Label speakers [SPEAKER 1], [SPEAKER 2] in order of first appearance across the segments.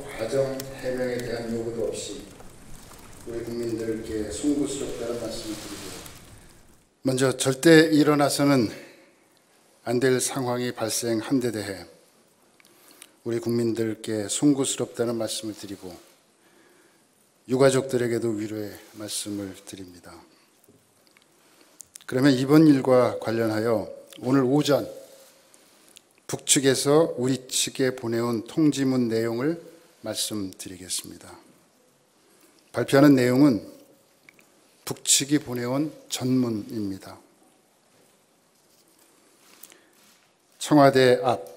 [SPEAKER 1] 과정 해명에 대한 요구도 없이 우리 국민들께 송구스럽다는 말씀을 드리고, 먼저 절대 일어나서는 안 될 상황이 발생한 데 대해 우리 국민들께 송구스럽다는 말씀을 드리고, 유가족들에게도 위로의 말씀을 드립니다. 그러면 이번 일과 관련하여 오늘 오전 북측에서 우리 측에 보내온 통지문 내용을 말씀드리겠습니다. 발표하는 내용은 북측이 보내온 전문입니다. 청와대 앞,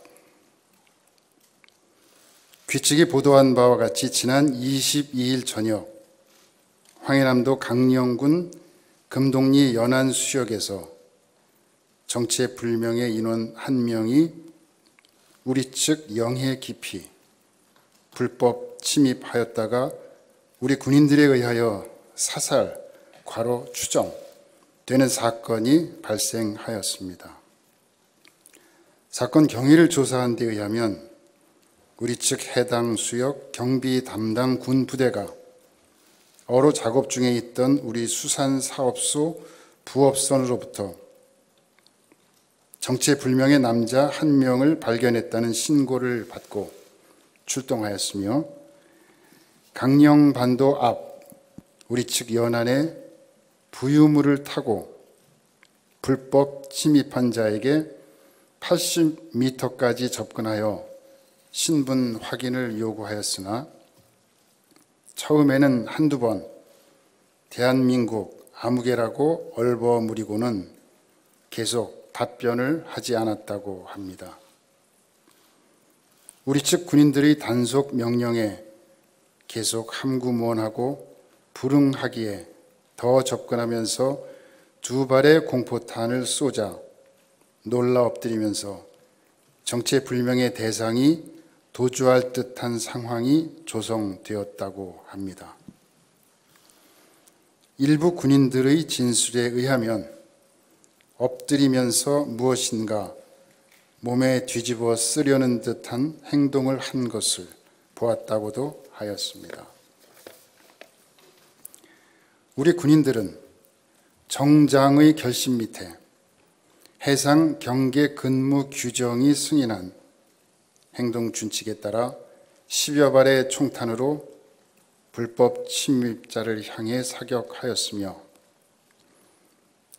[SPEAKER 1] 귀측이 보도한 바와 같이 지난 22일 저녁 황해남도 강령군 금동리 연안수역에서 정체불명의 인원 한 명이 우리 측 영해 깊이 불법 침입하였다가 우리 군인들에 의하여 사살, 과로 추정되는 사건이 발생하였습니다. 사건 경위를 조사한 데 의하면 우리 측 해당 수역 경비 담당 군 부대가 어로 작업 중에 있던 우리 수산사업소 부업선으로부터 정체불명의 남자 한 명을 발견했다는 신고를 받고 출동하였으며, 강령반도 앞 우리 측 연안에 부유물을 타고 불법 침입한 자에게 80m까지 접근하여 신분 확인을 요구하였으나 처음에는 한두 번 대한민국 아무개라고 얼버무리고는 계속 답변을 하지 않았다고 합니다. 우리 측 군인들의 단속 명령에 계속 함구무언하고 불응하기에 더 접근하면서 두 발의 공포탄을 쏘자 놀라 엎드리면서 정체불명의 대상이 도주할 듯한 상황이 조성되었다고 합니다. 일부 군인들의 진술에 의하면 엎드리면서 무엇인가 몸에 뒤집어 쓰려는 듯한 행동을 한 것을 보았다고도 하였습니다. 우리 군인들은 정장의 결심 밑에 해상 경계 근무 규정이 승인한 행동 준칙에 따라 10여 발의 총탄으로 불법 침입자를 향해 사격하였으며,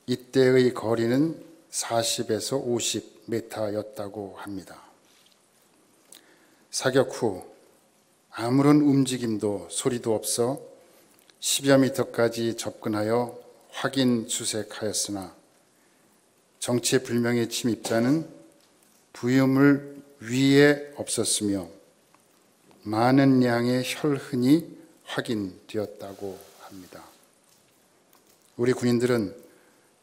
[SPEAKER 1] 이때의 거리는 40에서 50m였다고 합니다. 사격 후 아무런 움직임도 소리도 없어 10여 미터까지 접근하여 확인 수색하였으나 정체불명의 침입자는 부유물 위에 없었으며 많은 양의 혈흔이 확인되었다고 합니다. 우리 군인들은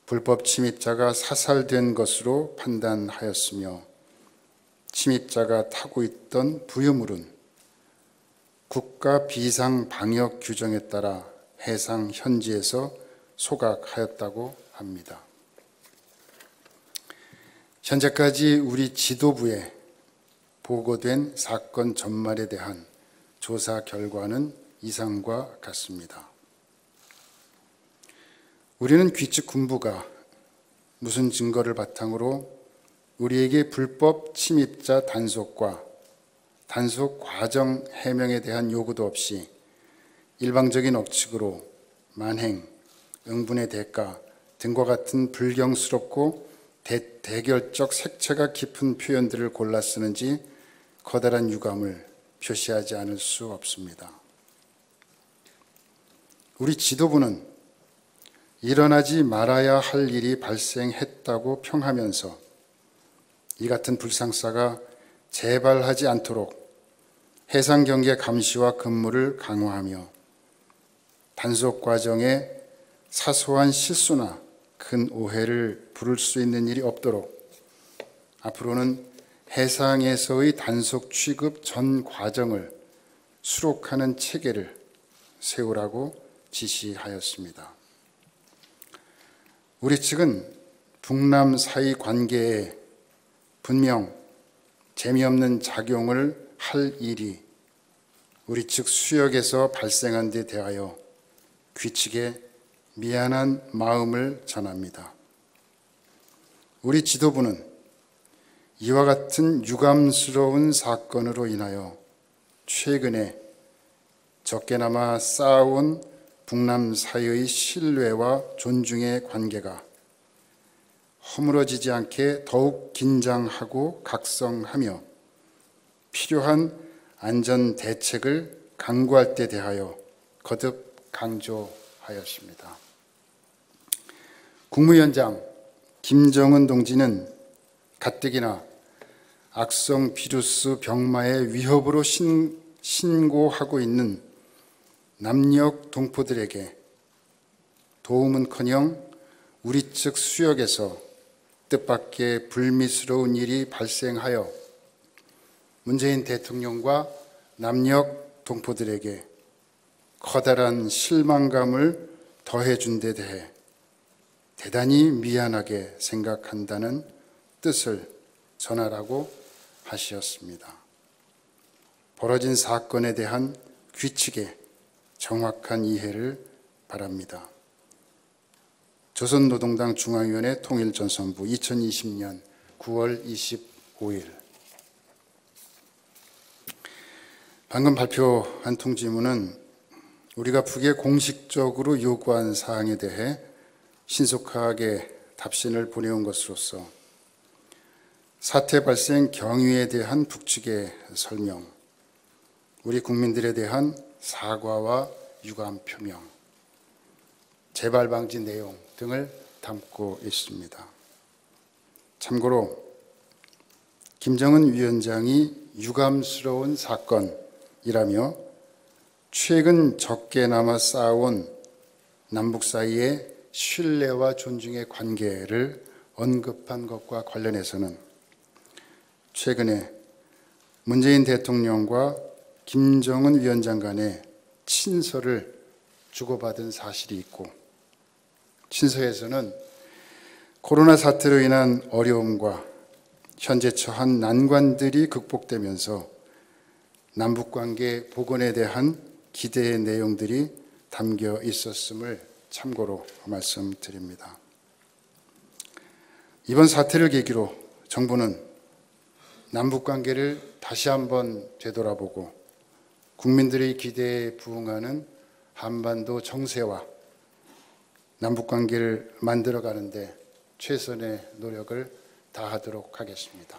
[SPEAKER 1] 불법 침입자가 사살된 것으로 판단하였으며, 침입자가 타고 있던 부유물은 국가 비상 방역 규정에 따라 해상 현지에서 소각하였다고 합니다. 현재까지 우리 지도부에 보고된 사건 전말에 대한 조사 결과는 이상과 같습니다. 우리는 귀측 군부가 무슨 증거를 바탕으로 우리에게 불법 침입자 단속과 단속 과정 해명에 대한 요구도 없이 일방적인 억측으로 만행, 응분의 대가 등과 같은 불경스럽고 대결적 색채가 깊은 표현들을 골라 쓰는지 커다란 유감을 표시하지 않을 수 없습니다. 우리 지도부는 일어나지 말아야 할 일이 발생했다고 평하면서 이 같은 불상사가 재발하지 않도록 해상경계 감시와 근무를 강화하며 단속 과정에 사소한 실수나 큰 오해를 부를 수 있는 일이 없도록 앞으로는 해상에서의 단속 취급 전 과정을 수록하는 체계를 세우라고 지시하였습니다. 우리 측은 북남 사이 관계에 분명 재미없는 작용을 할 일이 우리 측 수역에서 발생한 데 대하여 귀측에 미안한 마음을 전합니다. 우리 지도부는 이와 같은 유감스러운 사건으로 인하여 최근에 적게나마 쌓아온 북남 사이의 신뢰와 존중의 관계가 허물어지지 않게 더욱 긴장하고 각성하며 필요한 안전 대책을 강구할 데 대하여 거듭 강조하였습니다. 국무위원장 김정은 동지는 가뜩이나 악성 비루스 병마의 위협으로 신고하고 있는 남녘 동포들에게 도움은커녕 우리 측 수역에서 뜻밖의 불미스러운 일이 발생하여 문재인 대통령과 남녘 동포들에게 커다란 실망감을 더해준 데 대해 대단히 미안하게 생각한다는 뜻을 전하라고 하시었습니다. 벌어진 사건에 대한 규칙에 정확한 이해를 바랍니다. 조선노동당 중앙위원회 통일전선부 2020년 9월 25일. 방금 발표한 통지문은 우리가 북에 공식적으로 요구한 사항에 대해 신속하게 답신을 보내온 것으로서 사태 발생 경위에 대한 북측의 설명, 우리 국민들에 대한 사과와 유감 표명, 재발 방지 내용 등을 담고 있습니다. 참고로 김정은 위원장이 유감스러운 사건이라며 최근 적게나마 쌓아온 남북 사이의 신뢰와 존중의 관계를 언급한 것과 관련해서는 최근에 문재인 대통령과 김정은 위원장 간에 친서를 주고받은 사실이 있고, 친서에서는 코로나 사태로 인한 어려움과 현재 처한 난관들이 극복되면서 남북관계 복원에 대한 기대의 내용들이 담겨 있었음을 참고로 말씀드립니다. 이번 사태를 계기로 정부는 남북관계를 다시 한번 되돌아보고 국민들의 기대에 부응하는 한반도 정세와 남북관계를 만들어가는 데 최선의 노력을 다하도록 하겠습니다.